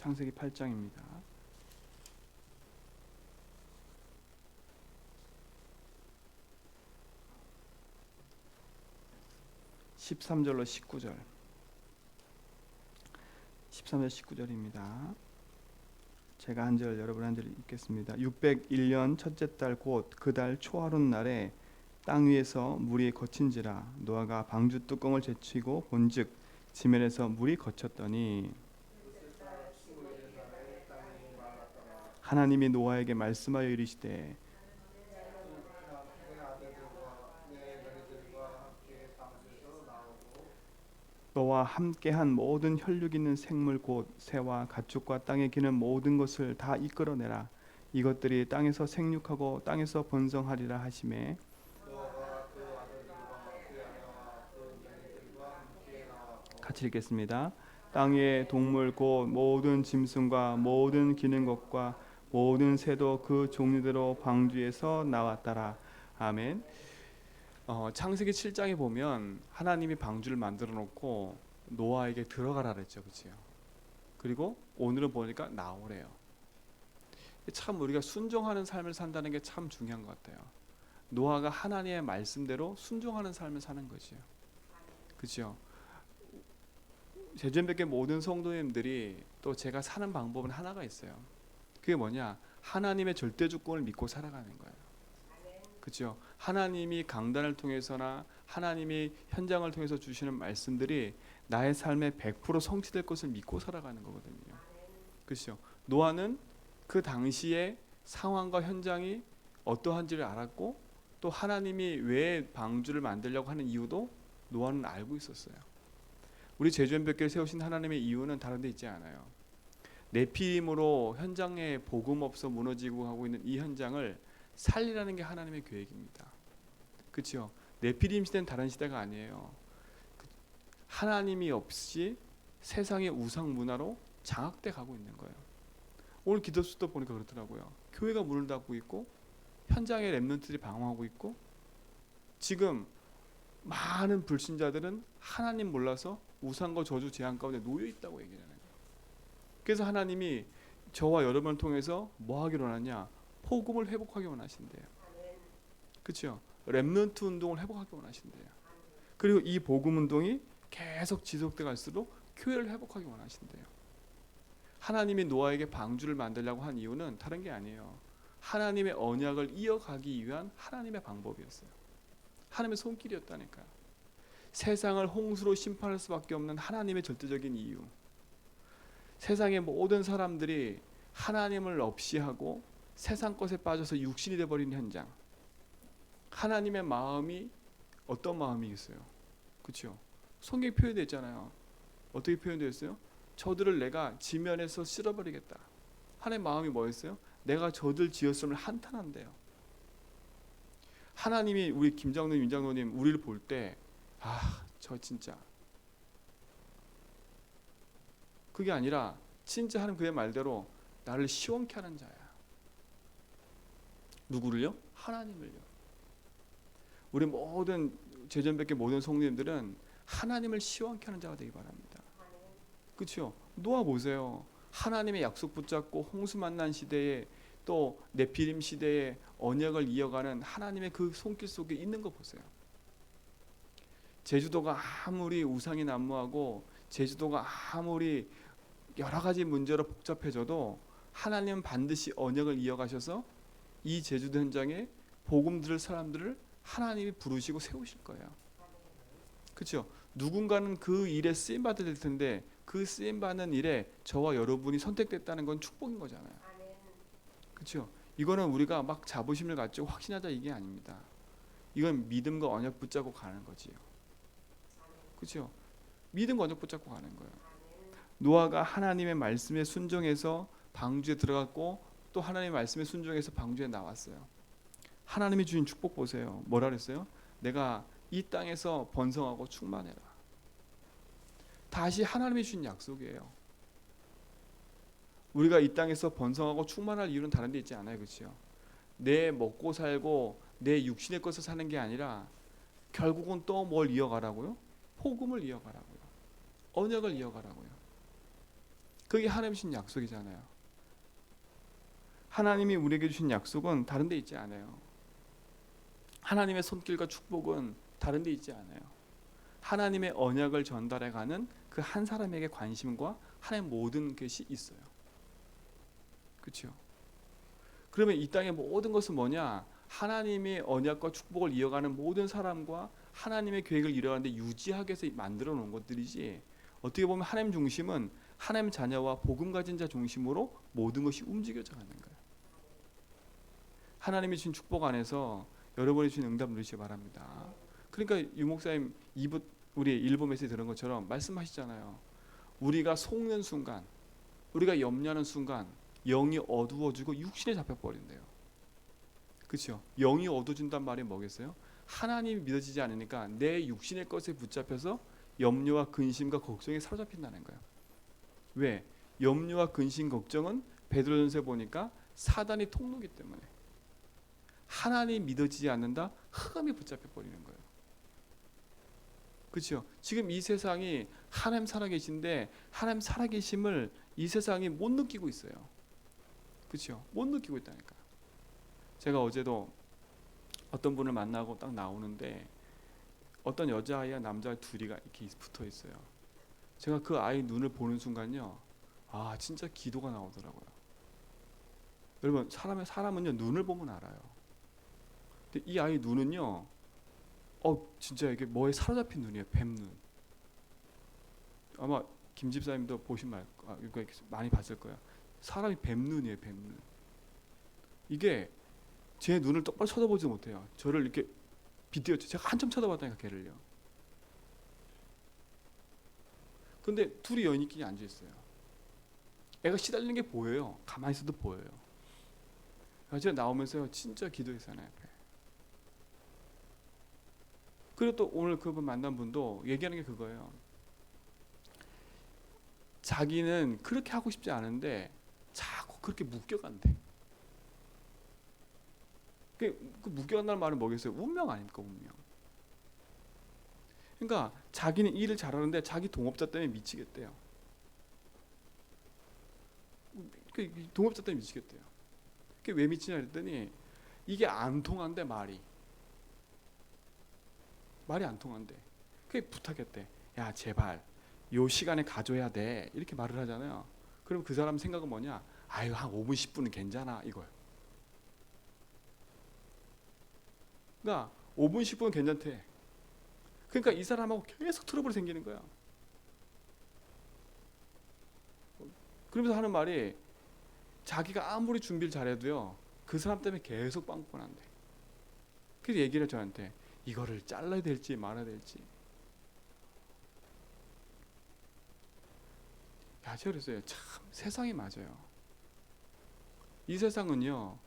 창세기 8장입니다. 13절로 19절. 13절 19절입니다. 제가 한 절 여러분 한 절 읽겠습니다. 601년 첫째 달 곧 그 달 초하룻 날에 땅 위에서 물이 거친지라 노아가 방주 뚜껑을 제치고 본즉 지면에서 물이 거쳤더니 하나님이 노아에게 말씀하여 이르시되 너와 함께한 모든 혈육 있는 생물 곧 새와 가축과 땅에 기는 모든 것을 다 이끌어내라. 이것들이 땅에서 생육하고 땅에서 번성하리라 하시매. 같이 읽겠습니다. 땅의 동물 곧 모든 짐승과 모든 기는 것과 모든 새도 그 종류대로 방주에서 나왔더라. 아멘. 창세기 7장에 보면 하나님이 방주를 만들어 놓고 노아에게 들어가라 그랬죠. 그렇죠? 그리고 오늘은 보니까 나오래요. 참 우리가 순종하는 삶을 산다는 게 참 중요한 것 같아요. 노아가 하나님의 말씀대로 순종하는 삶을 사는 거죠. 그렇죠? 제주변교회 모든 성도님들이 또 제가 사는 방법은 하나가 있어요. 그게 뭐냐? 하나님의 절대 주권을 믿고 살아가는 거예요. 그렇죠? 하나님이 강단을 통해서나 하나님이 현장을 통해서 주시는 말씀들이 나의 삶에 100% 성취될 것을 믿고 살아가는 거거든요. 그렇죠? 노아는 그 당시의 상황과 현장이 어떠한지를 알았고 또 하나님이 왜 방주를 만들려고 하는 이유도 노아는 알고 있었어요. 우리 제주변교회를 세우신 하나님의 이유는 다른 데 있지 않아요. 네피림으로 현장에 복음 없어 무너지고 하고 있는 이 현장을 살리라는 게 하나님의 계획입니다. 그렇죠? 네피림 시대는 다른 시대가 아니에요. 하나님이 없이 세상의 우상 문화로 장악돼 가고 있는 거예요. 오늘 기도수도 보니까 그렇더라고요. 교회가 문을 닫고 있고 현장의 렘넌트들이 방황하고 있고 지금 많은 불신자들은 하나님 몰라서 우상과 저주 재앙 가운데 놓여 있다고 얘기를 하는 거예요. 그래서 하나님이 저와 여러분을 통해서 뭐 하기로 하느냐? 복음을 회복하기 원하신대요. 그렇죠? 렘넌트 운동을 회복하기 원하신대요. 그리고 이 복음 운동이 계속 지속돼 갈수록 교회를 회복하기 원하신대요. 하나님이 노아에게 방주를 만들려고 한 이유는 다른 게 아니에요. 하나님의 언약을 이어가기 위한 하나님의 방법이었어요. 하나님의 손길이었다니까요. 세상을 홍수로 심판할 수밖에 없는 하나님의 절대적인 이유. 세상의 모든 사람들이 하나님을 없이 하고 세상 것에 빠져서 육신이 되어버리는 현장. 하나님의 마음이 어떤 마음이겠어요? 그렇죠? 성경에 표현되어 있잖아요. 어떻게 표현되어 있어요? 저들을 내가 지면에서 쓸어버리겠다. 하나님의 마음이 뭐였어요? 내가 저들 지었음을 한탄한대요. 하나님이 우리 김장로님, 윤장로님 우리를 볼 때 저 진짜 그게 아니라 진짜 하는 그의 말대로 나를 시원케 하는 자야. 누구를요? 하나님을요. 우리 모든 제전백의 모든 성도님들은 하나님을 시원케 하는 자가 되기 바랍니다. 그렇죠? 노아 보세요. 하나님의 약속 붙잡고 홍수 만난 시대에 또 네피림 시대에 언약을 이어가는 하나님의 그 손길 속에 있는 거 보세요. 제주도가 아무리 우상이 난무하고 제주도가 아무리 여러 가지 문제로 복잡해져도 하나님은 반드시 언약을 이어가셔서 이 제주도 현장에 복음 들을 사람들을 하나님이 부르시고 세우실 거예요. 그렇죠? 누군가는 그 일에 쓰임 받을 텐데 그 쓰임 받는 일에 저와 여러분이 선택됐다는 건 축복인 거잖아요. 그렇죠? 이거는 우리가 막 자부심을 가지고 확신하자 이게 아닙니다. 이건 믿음과 언약 붙잡고 가는 거지요. 그렇죠? 믿음과 언약 붙잡고 가는 거예요. 노아가 하나님의 말씀에 순종해서 방주에 들어갔고 또 하나님의 말씀에 순종해서 방주에 나왔어요. 하나님이 주신 축복 보세요. 뭐라 그랬어요? 내가 이 땅에서 번성하고 충만해라. 다시 하나님이 주신 약속이에요. 우리가 이 땅에서 번성하고 충만할 이유는 다른 데 있지 않아요. 그렇죠? 내 먹고 살고 내 육신의 것을 사는 게 아니라 결국은 또 뭘 이어가라고요? 복음을 이어가라고요. 언약을 이어가라고요. 그게 하나님 주신 약속이잖아요. 하나님이 우리에게 주신 약속은 다른 데 있지 않아요. 하나님의 손길과 축복은 다른 데 있지 않아요. 하나님의 언약을 전달해가는 그 한 사람에게 관심과 하나님 모든 것이 있어요. 그렇죠? 그러면 이 땅의 모든 것은 뭐냐? 하나님의 언약과 축복을 이어가는 모든 사람과 하나님의 계획을 이뤄가는데 유지하기 위해서 만들어 놓은 것들이지, 어떻게 보면 하나님 중심은 하나님 자녀와 복음 가진 자 중심으로 모든 것이 움직여져 가는 거예요. 하나님이 주신 축복 안에서 여러분이 주신 응답 누리시기 바랍니다. 그러니까 유 목사님 우리 1부 메시지 들은 것처럼 말씀하시잖아요. 우리가 속는 순간, 우리가 염려하는 순간 영이 어두워지고 육신에 잡혀버린대요. 그렇죠? 영이 어두워진단 말이 뭐겠어요? 하나님이 믿어지지 않으니까 내 육신의 것에 붙잡혀서 염려와 근심과 걱정에 사로잡힌다는 거예요. 왜? 염려와 근심, 걱정은 베드로전서에 보니까 사단이 통로기 때문에 하나님 믿어지지 않는다, 흑암에 붙잡혀 버리는 거예요. 그렇죠? 지금 이 세상이 하나님 살아계신데 하나님 살아계심을 이 세상이 못 느끼고 있어요. 그렇죠? 못 느끼고 있다니까. 제가 어제도 어떤 분을 만나고 딱 나오는데 어떤 여자아이와 남자아이 둘이 이렇게 붙어 있어요. 제가 그 아이 눈을 보는 순간요, 아 진짜 기도가 나오더라고요. 여러분 사람은요 눈을 보면 알아요. 근데 이 아이 눈은요, 진짜 이게 뭐에 사로잡힌 눈이에요. 뱀눈. 아마 김 집사님도 이거 많이 봤을 거예요. 사람이 뱀눈이에요. 뱀눈. 이게 제 눈을 똑바로 쳐다보지 못해요. 저를 이렇게 빗대었죠. 제가 한참 쳐다봤다니까 걔를요. 근데 둘이 연인끼리 앉아 있어요. 애가 시달리는 게 보여요. 가만히 있어도 보여요. 제가 나오면서요 진짜 기도했어요. 앞에. 그리고 또 오늘 그분 만난 분도 얘기하는 게 그거예요. 자기는 그렇게 하고 싶지 않은데 자꾸 그렇게 묶여간대. 그 묶여간다는 말은 뭐겠어요? 운명 아닙니까? 운명. 그러니까 자기는 일을 잘하는데 자기 동업자 때문에 미치겠대요. 동업자 때문에 미치겠대요. 그게 왜 미치냐 그랬더니 이게 안 통한대. 말이 안 통한대. 그게 부탁했대. 야 제발 요 시간에 가져야 돼. 이렇게 말을 하잖아요. 그럼 그 사람 생각은 뭐냐? 아유 한 5분 10분은 괜찮아 이거예요. 그러니까 5분 10분은 괜찮대. 그러니까 이 사람하고 계속 트러블이 생기는 거야. 그러면서 하는 말이 자기가 아무리 준비를 잘해도요 그 사람 때문에 계속 빵꾸 난대. 그래서 얘기를 해 저한테. 이거를 잘라야 될지 말아야 될지. 야 제가 그랬어요. 참 세상이 맞아요. 이 세상은요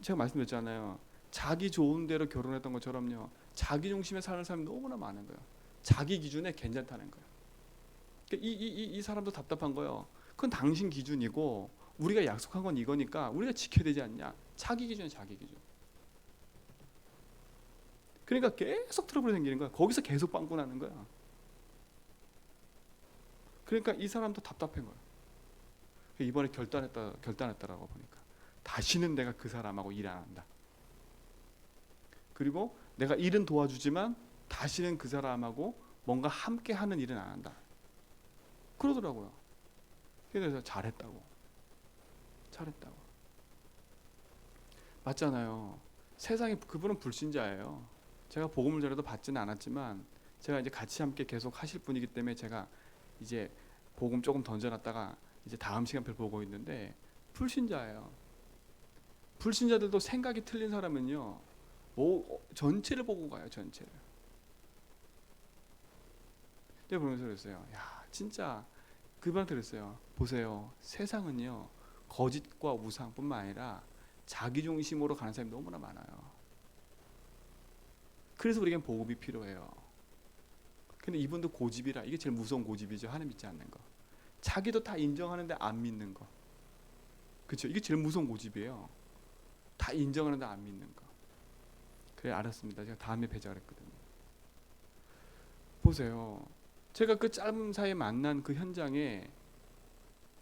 제가 말씀드렸잖아요. 자기 좋은 대로 결혼했던 것처럼요 자기 중심에 사는 사람이 너무나 많은 거예요. 자기 기준에 괜찮다는 거예요. 이 사람도 답답한 거예요. 그건 당신 기준이고 우리가 약속한 건 이거니까 우리가 지켜야 되지 않냐. 자기 기준에 자기 기준. 그러니까 계속 트러블이 생기는 거야. 거기서 계속 빵꾸 나는 거야. 그러니까 이 사람도 답답한 거야. 이번에 결단했다라고 보니까 다시는 내가 그 사람하고 일 안 한다. 그리고 내가 일은 도와주지만 다시는 그 사람하고 뭔가 함께 하는 일은 안 한다. 그러더라고요. 그래서 잘했다고. 맞잖아요. 세상에 그분은 불신자예요. 제가 복음을 전해도 받지는 않았지만 제가 이제 같이 함께 계속 하실 분이기 때문에 제가 이제 복음 조금 던져놨다가 이제 다음 시간표 보고 있는데 불신자예요. 불신자들도 생각이 틀린 사람은요 전체를 보고 가요. 전체를. 제가 보면서 그랬어요. 야 진짜 그분한테 그랬어요. 보세요. 세상은요 거짓과 우상뿐만 아니라 자기 중심으로 가는 사람이 너무나 많아요. 그래서 우리에겐 복음이 필요해요. 근데 이분도 고집이라. 이게 제일 무서운 고집이죠. 하나님 믿지 않는 거. 자기도 다 인정하는데 안 믿는 거. 그렇죠? 이게 제일 무서운 고집이에요. 다 인정하는데 안 믿는 거. 그래 알았습니다. 제가 다음에 뵈자 그랬거든요. 보세요. 제가 그 짧은 사이에 만난 그 현장에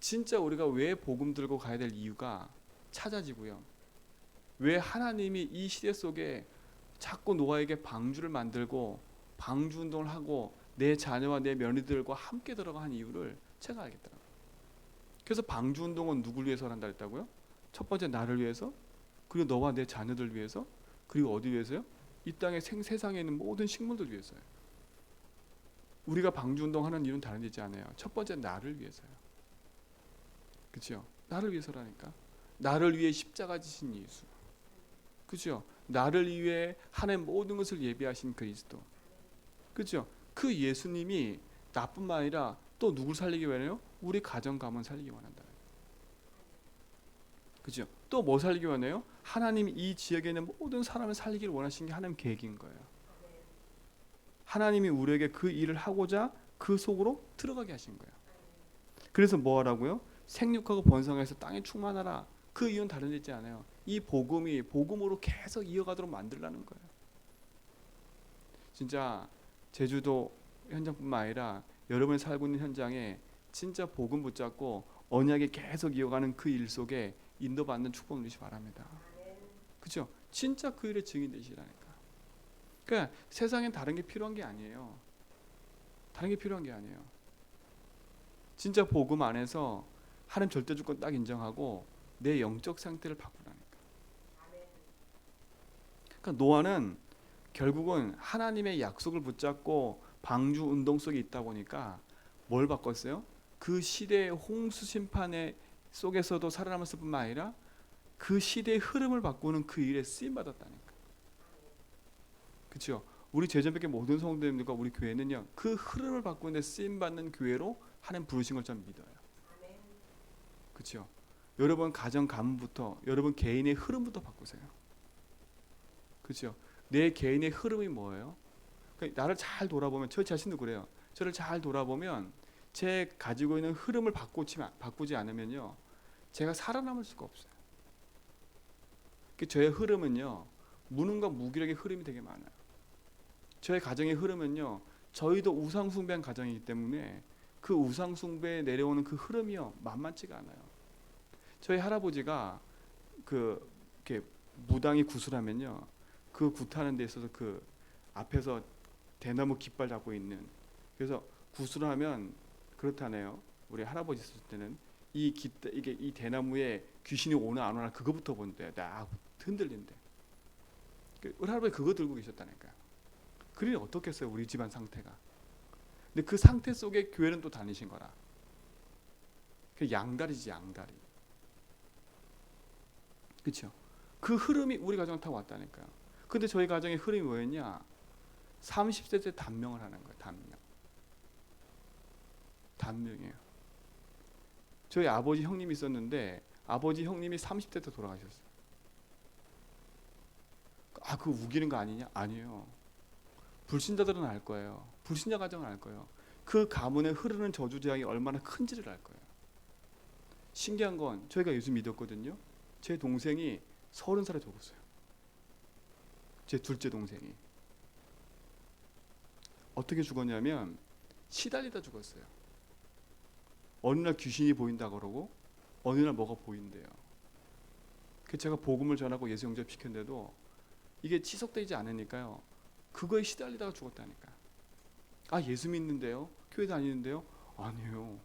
진짜 우리가 왜 복음 들고 가야 될 이유가 찾아지고요. 왜 하나님이 이 시대 속에 자꾸 노아에게 방주를 만들고 방주 운동을 하고 내 자녀와 내 며느리들과 함께 들어가 한 이유를 제가 알겠더라고요. 그래서 방주 운동은 누굴 위해서 한다 했다고요? 첫 번째 나를 위해서, 그리고 너와 내 자녀들 위해서, 그리고 어디 위해서요? 이 땅의 세상에 있는 모든 식물들 위해서요. 우리가 방주 운동하는 이유는 다른 데 있지 않아요. 첫 번째 나를 위해서요. 그렇죠? 나를 위해서라니까. 나를 위해 십자가 지신 예수. 그렇죠? 나를 위해 하나님 모든 것을 예비하신 그리스도. 그렇죠? 그 예수님이 나뿐만 아니라 또 누굴 살리기 원해요? 우리 가정 가문 살리기 원한다. 그렇죠? 또 뭐 살리기 원해요? 하나님이 이 지역에 있는 모든 사람을 살리기를 원하신 게 하나님 계획인 거예요. 하나님이 우리에게 그 일을 하고자 그 속으로 들어가게 하신 거예요. 그래서 뭐 하라고요? 생육하고 번성해서 땅에 충만하라. 그 이유는 다른 데 있지 않아요. 이 복음이 복음으로 계속 이어가도록 만들라는 거예요. 진짜 제주도 현장뿐만 아니라 여러분이 살고 있는 현장에 진짜 복음 붙잡고 언약에 계속 이어가는 그 일 속에 인도받는 축복 누리시 바랍니다. 그렇죠? 진짜 그 일의 증인 되시라니까. 그러니까 세상엔 다른 게 필요한 게 아니에요. 다른 게 필요한 게 아니에요. 진짜 복음 안에서 하나님 절대 주권 딱 인정하고 내 영적 상태를 바꾸라니까. 그러니까 노아는 결국은 하나님의 약속을 붙잡고 방주 운동 속에 있다 보니까 뭘 바꿨어요? 그 시대의 홍수 심판의 속에서도 살아남았을 뿐만 아니라 그 시대의 흐름을 바꾸는 그 일에 쓰임 받았다니까. 그렇죠? 우리 제전백의 모든 성도님들과 우리 교회는요, 그 흐름을 바꾸는 데 쓰임 받는 교회로 하나님 부르신 걸 좀 믿어요. 그렇죠? 여러분 가정 가문부터 여러분 개인의 흐름부터 바꾸세요. 그렇죠? 내 개인의 흐름이 뭐예요? 그러니까 나를 잘 돌아보면 저 자신도 그래요. 저를 잘 돌아보면 제 가지고 있는 흐름을 바꾸지 않으면요, 제가 살아남을 수가 없어요. 저의 흐름은요, 무능과 무기력의 흐름이 되게 많아요. 저의 가정의 흐름은요, 저희도 우상 숭배한 가정이기 때문에 그 우상 숭배에 내려오는 그 흐름이요, 만만치가 않아요. 저희 할아버지가 이렇게 무당이 구슬하면요, 그 굿하는 데 있어서 그 앞에서 대나무 깃발 잡고 있는, 그래서 구슬하면 그렇다네요. 우리 할아버지 있을 때는 이게 이 대나무에 귀신이 오나 안 오나 그거부터 본대. 나 흔들린대. 우리 할아버지 그거 들고 계셨다니까요. 그러니 어떻겠어요, 우리 집안 상태가. 근데 그 상태 속에 교회는 또 다니신 거라. 그 양다리지, 양다리. 그렇죠? 그 흐름이 우리 가정 타고 왔다니까요. 근데 저희 가정의 흐름이 뭐였냐? 30대 때 단명을 하는 거예요. 단명이에요. 저희 아버지 형님이 있었는데 아버지 형님이 30대 때 돌아가셨어요. 아, 그거 우기는 거 아니냐? 아니에요. 불신자들은 알 거예요. 불신자 가정은 알 거예요. 그 가문에 흐르는 저주재앙이 얼마나 큰지를 알 거예요. 신기한 건 저희가 예수 믿었거든요. 제 동생이 30살에 죽었어요. 제 둘째 동생이. 어떻게 죽었냐면 시달리다 죽었어요. 어느 날 귀신이 보인다 그러고 어느 날 뭐가 보인대요. 그 제가 복음을 전하고 예수 영접시켰는데도 이게 지속되지 않으니까요, 그거에 시달리다가 죽었다니까. 아, 예수 믿는데요? 교회 다니는데요? 아니에요.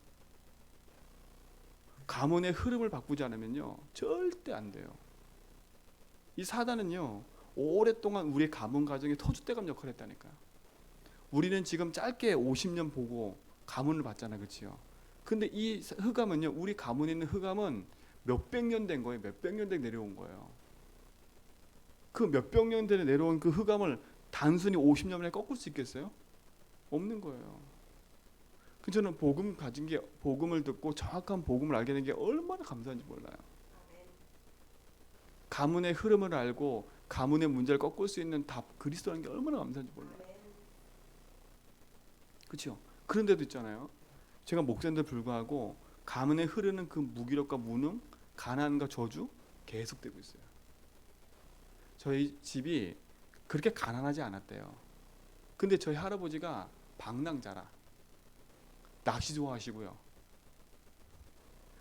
가문의 흐름을 바꾸지 않으면요, 절대 안 돼요. 이 사단은요, 오랫동안 우리의 가문 가정에 터줏대감 역할을 했다니까요. 우리는 지금 짧게 50년 보고 가문을 봤잖아요. 그렇지요? 근데 이 흑암은요, 우리 가문에 있는 흑암은 몇백 년 된 거예요. 몇백 년 된 내려온 거예요. 그 몇백 년 전에 내려온 그 흑암을 단순히 50년 만에 꺾을 수 있겠어요? 없는 거예요. 그 저는 복음을 듣고 정확한 복음을 알게 된 게 얼마나 감사한지 몰라요. 가문의 흐름을 알고 가문의 문제를 꺾을 수 있는 답 그리스도라는 게 얼마나 감사한지 몰라요. 그렇죠? 그런데도 있잖아요. 제가 목사인데 불구하고 가문에 흐르는 그 무기력과 무능, 가난과 저주 계속되고 있어요. 저희 집이 그렇게 가난하지 않았대요. 근데 저희 할아버지가 방랑자라, 낚시 좋아하시고요.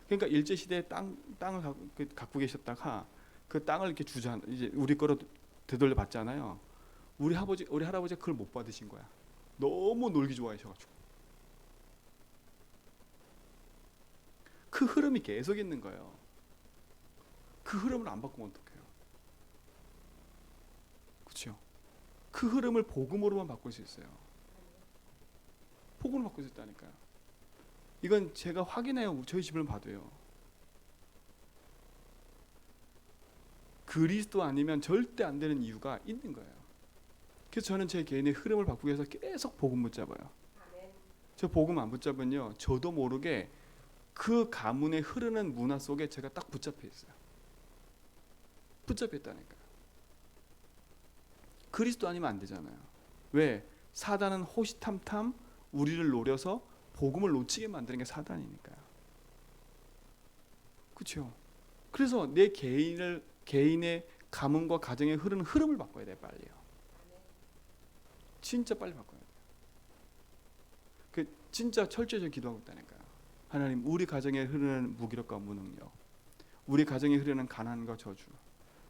그러니까 일제 시대에 땅을 갖고 계셨다가 그 땅을 이렇게 이제 우리 거로 되돌려 받잖아요. 우리 할아버지가 그걸 못 받으신 거야. 너무 놀기 좋아하셔가지고. 그 흐름이 계속 있는 거예요. 그 흐름을 안 바꾸면 어떡해요? 그렇죠? 그 흐름을 복음으로만 바꿀 수 있어요. 복음으로 바꿀 수 있다니까요. 이건 제가 확인해요. 저희 집을 봐도요. 그리스도 아니면 절대 안 되는 이유가 있는 거예요. 그래서 저는 제 개인의 흐름을 바꾸기 위해서 계속 복음 붙잡아요. 저 복음 안 붙잡으면요, 저도 모르게 그 가문에 흐르는 문화 속에 제가 딱 붙잡혀 있어요. 붙잡혀 있다니까요. 그리스도 아니면 안 되잖아요. 왜? 사단은 호시탐탐 우리를 노려서 복음을 놓치게 만드는 게 사단이니까요. 그렇죠? 그래서 내 개인의 가문과 가정에 흐르는 흐름을 바꿔야 돼, 빨리요. 진짜 빨리 바꿔야 돼. 그 진짜 철저히 기도하고 있다니까요. 하나님, 우리 가정에 흐르는 무기력과 무능력, 우리 가정에 흐르는 가난과 저주,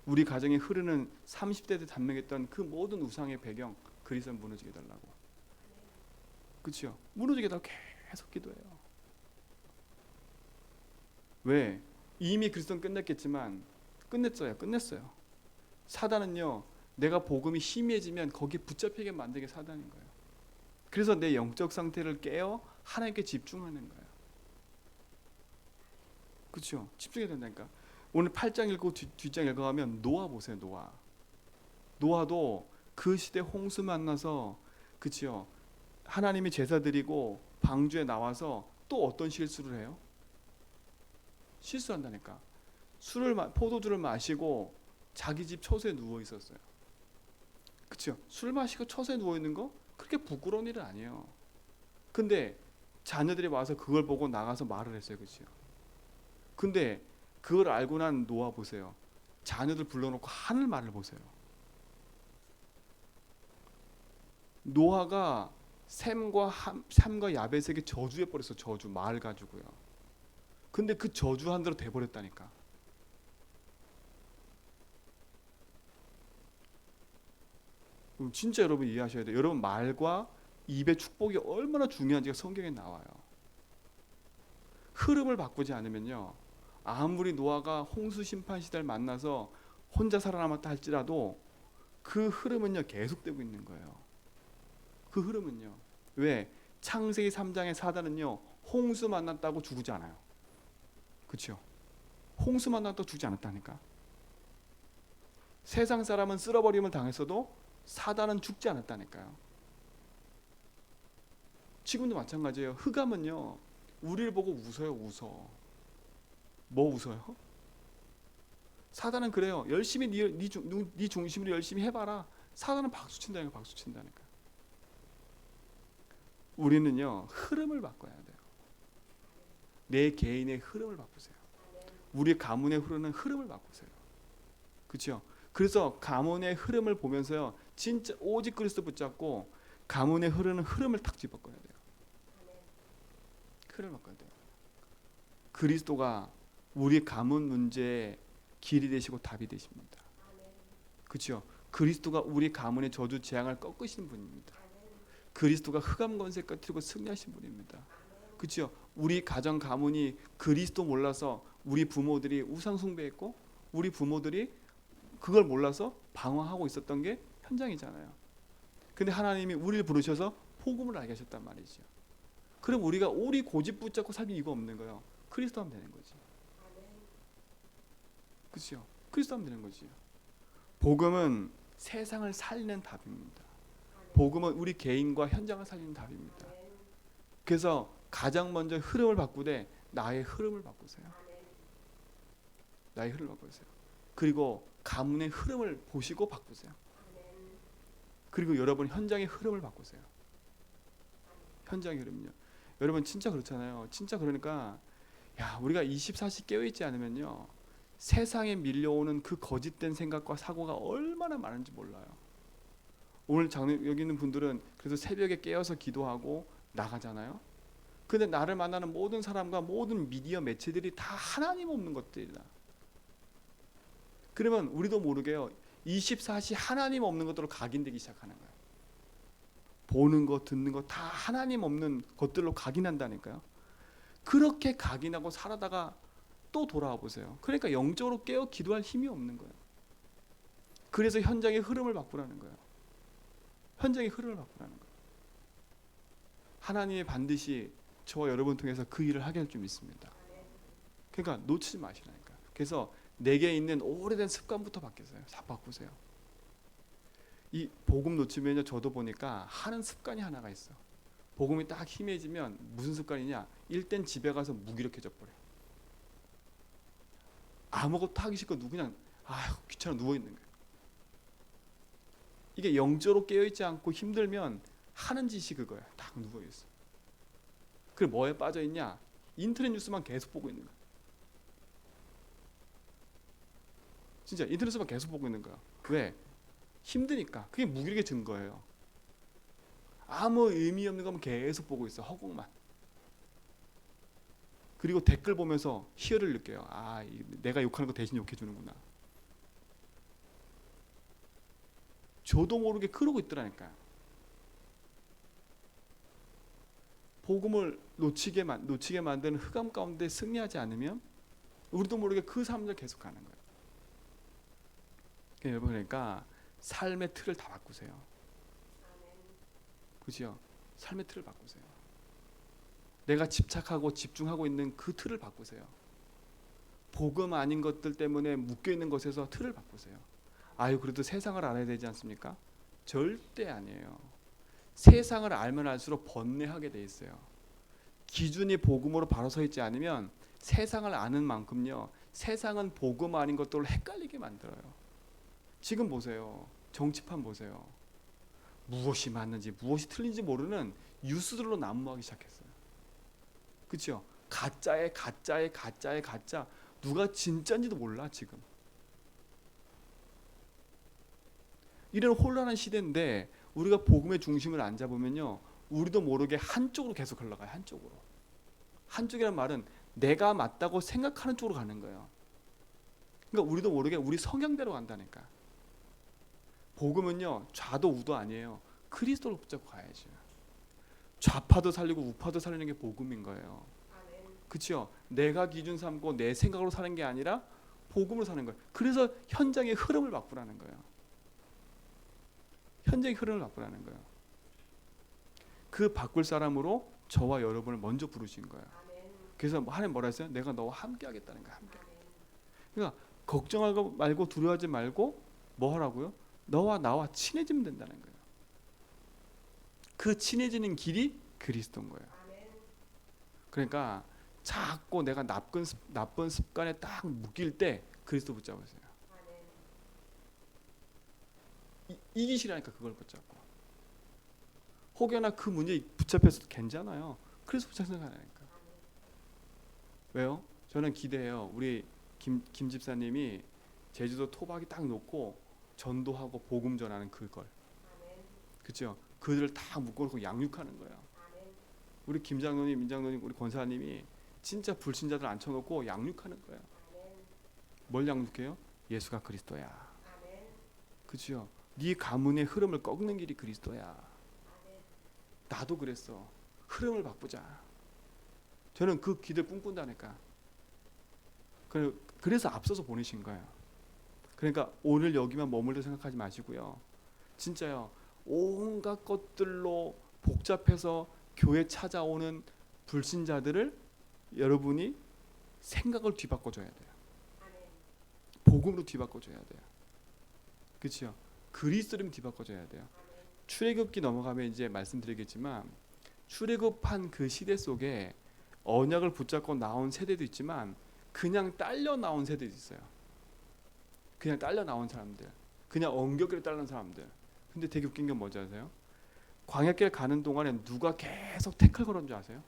우리 가정에 흐르는 30대 때 단명했던 그 모든 우상의 배경, 그리스도 무너지게 달라고. 그렇죠? 무너지게 달라고 계속 기도해요. 왜? 이미 그리스도는 끝냈겠지만 끝냈어요. 사단은요, 내가 복음이 희미해지면 거기에 붙잡히게 만드는 게 사단인 거예요. 그래서 내 영적 상태를 깨어 하나님께 집중하는 거예요. 그렇죠? 집중해야 된다니까. 오늘 8장 읽고 뒷장 읽어가면 노아 보세요. 노아도 그 시대 홍수 만나서, 그렇죠? 하나님이 제사 드리고 방주에 나와서 또 어떤 실수를 해요? 실수한다니까. 포도주를 마시고 자기 집 처소에 누워 있었어요. 그렇죠? 술 마시고 처소에 누워 있는 거 그렇게 부끄러운 일은 아니에요. 근데 자녀들이 와서 그걸 보고 나가서 말을 했어요. 그렇죠? 근데 그걸 알고 난 노아 보세요. 자녀들 불러놓고 하늘 말을 보세요. 노아가 샘과 야벳에게 저주해 버렸어. 저주, 말 가지고요. 근데 그 저주한 대로 돼 버렸다니까. 진짜 여러분 이해하셔야 돼요. 여러분, 말과 입의 축복이 얼마나 중요한지가 성경에 나와요. 흐름을 바꾸지 않으면요, 아무리 노아가 홍수 심판 시대를 만나서 혼자 살아남았다 할지라도 그 흐름은요 계속되고 있는 거예요. 그 흐름은요. 왜? 창세기 3장의 사단은요, 홍수 만났다고 죽지 않아요. 그렇죠? 홍수 만났다고 죽지 않았다니까. 세상 사람은 쓸어버림을 당했어도 사단은 죽지 않았다니까요. 지금도 마찬가지예요. 흑암은요, 우리를 보고 웃어요. 뭐 웃어요? 사단은 그래요. 열심히 네 중심으로 열심히 해봐라. 사단은 박수 친다니까. 우리는요, 흐름을 바꿔야 돼요. 내 개인의 흐름을 바꾸세요. 우리 가문에 흐르는 흐름을 바꾸세요. 그렇죠? 그래서 가문의 흐름을 보면서요, 진짜 오직 그리스도 붙잡고 가문에 흐르는 흐름을 탁 뒤바꿔야 돼요. 흐름을 바꿔야 돼요. 그리스도가 우리 가문 문제의 길이 되시고 답이 되십니다. 그렇죠? 그리스도가 우리 가문의 저주 재앙을 꺾으시는 분입니다. 그리스도가 흑암 권세 끝이고 승리하신 분입니다. 그렇죠? 우리 가정 가문이 그리스도 몰라서 우리 부모들이 우상 숭배했고 우리 부모들이 그걸 몰라서 방황하고 있었던 게 현장이잖아요. 근데 하나님이 우리를 부르셔서 복음을 알게 하셨단 말이죠. 그럼 우리가 우리 고집 붙잡고 살면 이거 없는 거예요. 그리스도 하면 되는 거지. 그렇죠? 그리스도 하면 되는 거지. 복음은 세상을 살리는 답입니다. 복음은 우리 개인과 현장을 살리는 답입니다. 그래서 가장 먼저 흐름을 바꾸되 나의 흐름을 바꾸세요. 나의 흐름을 바꾸세요. 그리고 가문의 흐름을 보시고 바꾸세요. 그리고 여러분 현장의 흐름을 바꾸세요. 현장의 흐름요. 여러분 진짜 그렇잖아요. 진짜 그러니까 우리가 24시 깨어있지 않으면요, 세상에 밀려오는 그 거짓된 생각과 사고가 얼마나 많은지 몰라요. 오늘 여기 있는 분들은 그래서 새벽에 깨어서 기도하고 나가잖아요. 근데 나를 만나는 모든 사람과 모든 미디어 매체들이 다 하나님 없는 것들이다. 그러면 우리도 모르게요, 24시 하나님 없는 것들로 각인되기 시작하는 거예요. 보는 거, 듣는 거 다 하나님 없는 것들로 각인한다니까요. 그렇게 각인하고 살아다가 또 돌아와 보세요. 그러니까 영적으로 깨어 기도할 힘이 없는 거예요. 그래서 현장의 흐름을 바꾸라는 거예요. 현장의 흐름을 바꾸라는 거예요. 하나님이 반드시 저와 여러분 통해서 그 일을 하게 할 줄 믿습니다. 그러니까 놓치지 마시라니까. 그래서 내게 있는 오래된 습관부터 바뀌세요. 다 바꾸세요. 이 복음 놓치면요, 저도 보니까 하는 습관이 하나가 있어. 복음이 딱 힘해지면 무슨 습관이냐? 일단 집에 가서 무기력해져 버려. 아무것도 하기 싫고 그냥 귀찮아 누워 있는 거예요. 이게 영적으로 깨어 있지 않고 힘들면 하는 짓이 그거야. 딱 누워 있어. 그리고 뭐에 빠져 있냐? 인터넷 뉴스만 계속 보고 있는 거야. 진짜 인터넷 뉴스만 계속 보고 있는 거야. 왜? 힘드니까. 그게 무기력해진 거예요. 아무 의미 없는 거면 계속 보고 있어. 허공만. 그리고 댓글 보면서 희열을 느껴요. 내가 욕하는 거 대신 욕해 주는구나. 저도 모르게 그러고 있더라니까요. 복음을 놓치게 만드는 흑암 가운데 승리하지 않으면 우리도 모르게 그 삶을 계속 가는 거예요. 여러분, 그러니까 삶의 틀을 다 바꾸세요. 그죠? 삶의 틀을 바꾸세요. 내가 집착하고 집중하고 있는 그 틀을 바꾸세요. 복음 아닌 것들 때문에 묶여있는 것에서 틀을 바꾸세요. 그래도 세상을 알아야 되지 않습니까? 절대 아니에요. 세상을 알면 알수록 번뇌하게 돼 있어요. 기준이 복음으로 바로 서 있지 않으면 세상을 아는 만큼요, 세상은 복음 아닌 것들을 헷갈리게 만들어요. 지금 보세요. 정치판 보세요. 무엇이 맞는지 무엇이 틀린지 모르는 뉴스들로 난무하기 시작했어요. 그렇죠? 가짜에 가짜. 누가 진짜인지도 몰라 지금. 이런 혼란한 시대인데 우리가 복음의 중심을 안 잡으면요, 우리도 모르게 한쪽으로 계속 흘러가요. 한쪽이란 말은 내가 맞다고 생각하는 쪽으로 가는 거예요. 그러니까 우리도 모르게 우리 성향대로 간다니까. 복음은요, 좌도 우도 아니에요. 그리스도를 붙잡고 가야죠. 좌파도 살리고 우파도 살리는 게 복음인 거예요. 그렇죠? 내가 기준 삼고 내 생각으로 사는 게 아니라 복음으로 사는 거예요. 그래서 현장의 흐름을 바꾸라는 거예요. 현장의 흐름을 바꾸라는 거예요. 그 바꿀 사람으로 저와 여러분을 먼저 부르신 거예요. 그래서 하나님 뭐라 했어요? 내가 너와 함께 하겠다는 거예요. 함께. 그러니까 걱정하고 말고 두려워하지 말고 뭐 하라고요? 너와 나와 친해지면 된다는 거예요. 그 친해지는 길이 그리스도인 거예요. 그러니까 자꾸 내가 나쁜 습관에 딱 묶일 때 그리스도 붙잡으세요. 이기시라니까 그걸 붙잡고. 혹여나 그 문제에 붙잡혀서 괜찮아요. 그래서 붙잡는 거 아니니까. 왜요? 저는 기대해요. 우리 김 집사님이 제주도 토박이 딱 놓고 전도하고 복음 전하는 그걸. 그렇죠? 그들을 다 묶어놓고 양육하는 거예요. 우리 김장로님, 민장로님, 우리 권사님이 진짜 불신자들 앉혀놓고 양육하는 거예요. 뭘 양육해요? 예수가 그리스도야. 그렇죠? 네 가문의 흐름을 꺾는 길이 그리스도야. 나도 그랬어. 흐름을 바꾸자. 저는 그 기도를 꿈꾼다니까. 그래서 앞서서 보내신 거예요. 그러니까 오늘 여기만 머물러 생각하지 마시고요. 진짜요. 온갖 것들로 복잡해서 교회 찾아오는 불신자들을 여러분이 생각을 뒤바꿔줘야 돼요. 복음으로 뒤바꿔줘야 돼요. 그렇죠? 그리스도로 뒤바꿔줘야 돼요. 출애굽기 넘어가면 이제 말씀드리겠지만 출애굽한 그 시대 속에 언약을 붙잡고 나온 세대도 있지만 그냥 딸려 나온 세대도 있어요. 그냥 딸려 나온 사람들, 그냥 엉격기를 따르는 사람들. 근데 되게 웃긴 게 뭔지 아세요? 광야길 가는 동안에 누가 계속 태클 걸은 줄 아세요?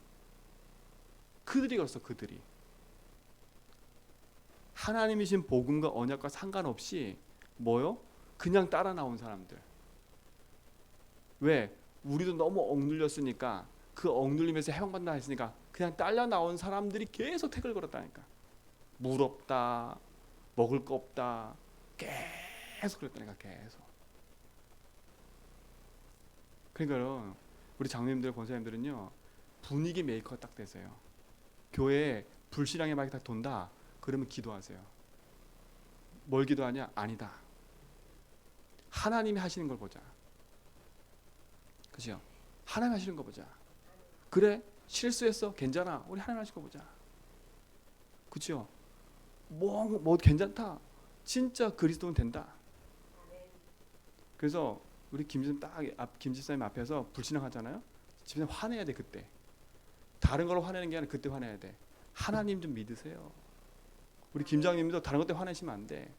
그들이 걸었어. 그들이. 하나님이신 복음과 언약과 상관없이 뭐요? 그냥 따라 나온 사람들. 왜? 우리도 너무 억눌렸으니까 그 억눌림에서 해방받는다 했으니까 그냥 딸려 나온 사람들이 계속 태클 걸었다니까. 물 없다, 먹을 거 없다, 계속 그랬다니까. 계속. 그러니까 우리 장로님들, 권사님들은요, 분위기 메이커 딱 되세요. 교회에 불신앙의 막이 딱 돈다, 그러면 기도하세요. 뭘 기도하냐? 아니다, 하나님이 하시는 걸 보자. 그죠? 하나님 하시는 거 보자. 그래, 실수했어, 괜찮아, 우리 하나님 하시는 거 보자. 그죠? 뭐 괜찮다, 진짜 그리스도는 된다. 그래서 우리 김 집사님 앞에서 불신앙 하잖아요. 집사님 화내야 돼. 그때 다른 걸로 화내는 게 아니라 그때 화내야 돼. 하나님 좀 믿으세요. 우리 김장님도 다른 것 때문에 화내시면 안 돼.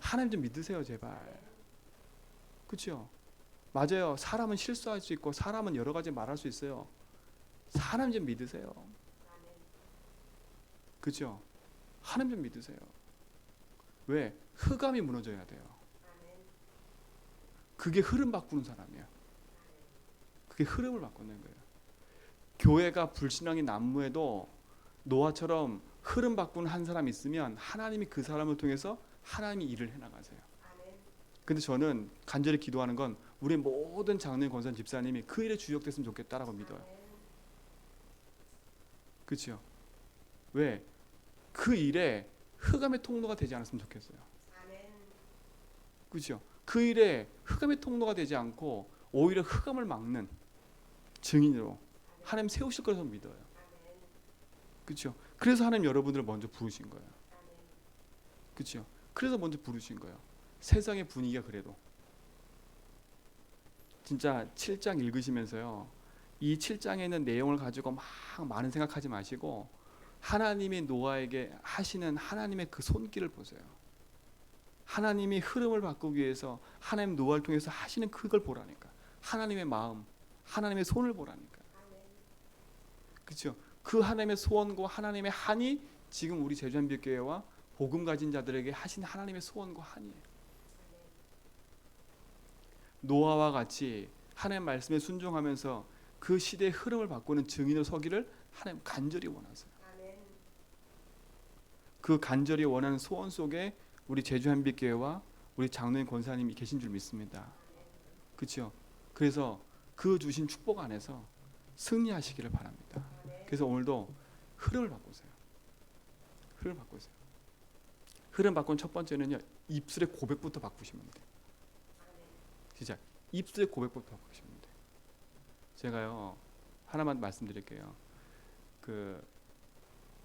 하나님 좀 믿으세요, 제발. 그렇죠? 맞아요. 사람은 실수할 수 있고 사람은 여러 가지 말할 수 있어요. 하나님 좀 믿으세요. 그렇죠? 하나님 좀 믿으세요. 왜? 흑암이 무너져야 돼요. 그게 흐름 바꾸는 사람이야. 그게 흐름을 바꾸는 거예요. 교회가 불신앙이 난무해도 노아처럼 흐름 바꾸는 한 사람이 있으면 하나님이 그 사람을 통해서 하나님이 일을 해나가세요. 근데 저는 간절히 기도하는 건 우리 모든 장로님, 권사님, 집사님이 그 일에 주역됐으면 좋겠다라고 믿어요. 그렇죠? 왜? 그 일에 흑암의 통로가 되지 않았으면 좋겠어요. 그렇죠? 그 일에 흑암의 통로가 되지 않고 오히려 흑암을 막는 증인으로 하나님 세우실 거라서 믿어요. 그렇죠? 그래서 하나님 여러분들을 먼저 부르신 거예요. 그렇죠? 그래서 먼저 부르신 거예요. 세상의 분위기가 그래도 진짜 7장 읽으시면서요, 이 7장에 있는 내용을 가지고 막 많은 생각하지 마시고 하나님이 노아에게 하시는 하나님의 그 손길을 보세요. 하나님이 흐름을 바꾸기 위해서 하나님 노아를 통해서 하시는 그걸 보라니까. 하나님의 마음, 하나님의 손을 보라니까. 그렇죠? 그 하나님의 소원과 하나님의 한이 지금 우리 제주한빛교회와 복음 가진 자들에게 하신 하나님의 소원과 한이에요. 노아와 같이 하나님 말씀에 순종하면서 그 시대의 흐름을 바꾸는 증인으로 서기를 하나님 간절히 원하세요. 그 간절히 원하는 소원 속에 우리 제주한빛교회와 우리 장로님, 권사님이 계신 줄 믿습니다. 그렇죠? 그래서 그 주신 축복 안에서 승리하시기를 바랍니다. 그래서 오늘도 흐름을 바꾸세요. 흐름을 바꾸세요. 흐름 바꾼 첫 번째는요, 입술의 고백부터 바꾸시면 돼요. 진짜 입술의 고백부터 바꾸시면 돼요. 제가요 하나만 말씀드릴게요.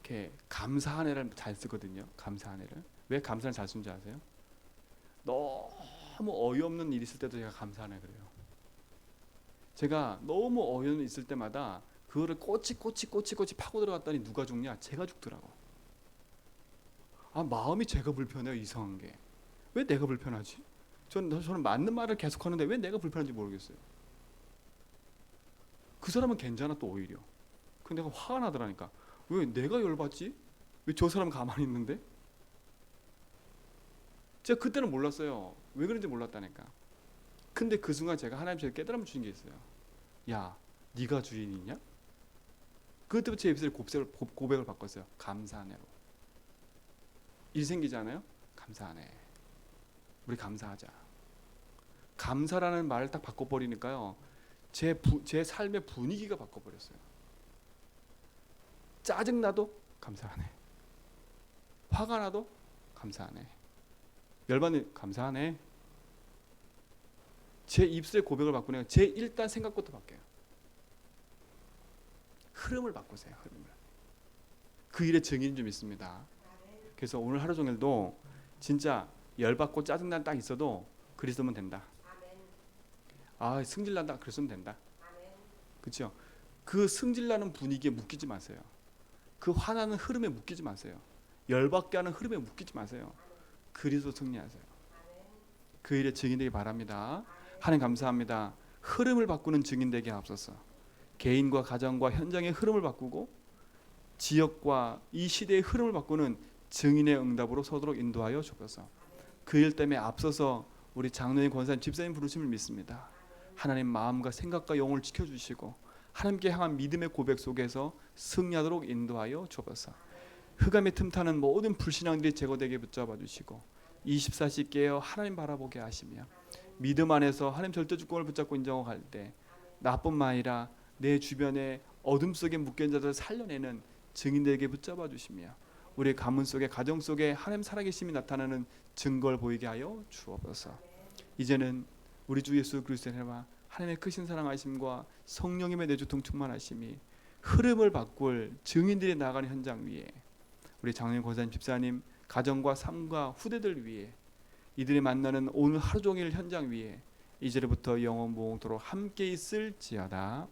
이렇게 감사한 애를 잘 쓰거든요. 감사한 애를. 왜 감사를 잘 쓰는지 아세요? 너무 어이없는 일 있을 때도 제가 감사한 애 그래요. 제가 너무 어이없는 일 있을 때마다 그거를 꼬치 파고 들어갔더니 누가 죽냐? 제가 죽더라고. 마음이 제가 불편해요. 이상한 게. 왜 내가 불편하지? 저는 맞는 말을 계속 하는데 왜 내가 불편한지 모르겠어요. 그 사람은 괜찮아 또 오히려. 근데 내가 화가 나더라니까. 왜 내가 열받지? 왜 저 사람 가만히 있는데? 제가 그때는 몰랐어요. 왜 그런지 몰랐다니까. 근데 그 순간 제가 하나님 제가 깨달음 주신 게 있어요. 야, 네가 주인이냐? 그때부터 제 입술에 고백을 바꿨어요. 감사하네로. 일 생기잖아요. 감사하네. 우리 감사하자. 감사라는 말을 딱 바꿔버리니까요, 제 삶의 분위기가 바꿔버렸어요. 짜증나도 감사하네. 화가 나도 감사하네. 열받는 감사하네. 제 입술의 고백을 바꾸네요. 제 일단 생각부터 바뀌어요. 흐름을 바꾸세요. 흐름을. 그 일의 증인 좀 있습니다. 그래서 오늘 하루 종일도 진짜 열받고 짜증난 딱 있어도 그리스도면 된다. 승질난다. 그랬으면 된다. 그렇죠? 그 승질나는 분위기에 묶이지 마세요. 그 화나는 흐름에 묶이지 마세요. 열받게 하는 흐름에 묶이지 마세요. 그리스도 승리하세요. 그 일의 증인 되기 바랍니다. 하나님 감사합니다. 흐름을 바꾸는 증인 되게 하옵소서. 개인과 가정과 현장의 흐름을 바꾸고 지역과 이 시대의 흐름을 바꾸는 증인의 응답으로 서도록 인도하여 주옵소서. 그 일 때문에 앞서서 우리 장로님, 권사님, 집사님 부르심을 믿습니다. 하나님 마음과 생각과 영혼을 지켜주시고 하나님께 향한 믿음의 고백 속에서 승리하도록 인도하여 주옵소서. 흑암의 틈타는 모든 불신앙들이 제거되게 붙잡아 주시고 24시 깨어 하나님 바라보게 하시며 믿음 안에서 하나님 절대 주권을 붙잡고 인정할 때 나뿐만 아니라 내 주변에 어둠 속에 묶인 자들을 살려내는 증인들에게 붙잡아 주시며 우리의 가문 속에 가정 속에 하나님 살아계심이 나타나는 증거를 보이게 하여 주옵소서. 이제는 우리 주 예수 그리스도의 은혜와 하나님의 크신 사랑하심과 성령님의 내주통 충만하심이 흐름을 바꿀 증인들이 나가는 현장 위에 우리 장로님, 권사님, 집사님 가정과 삶과 후대들 위해 이들이 만나는 오늘 하루 종일 현장 위에 이제부터 영원 무궁토록 함께 있을지어다.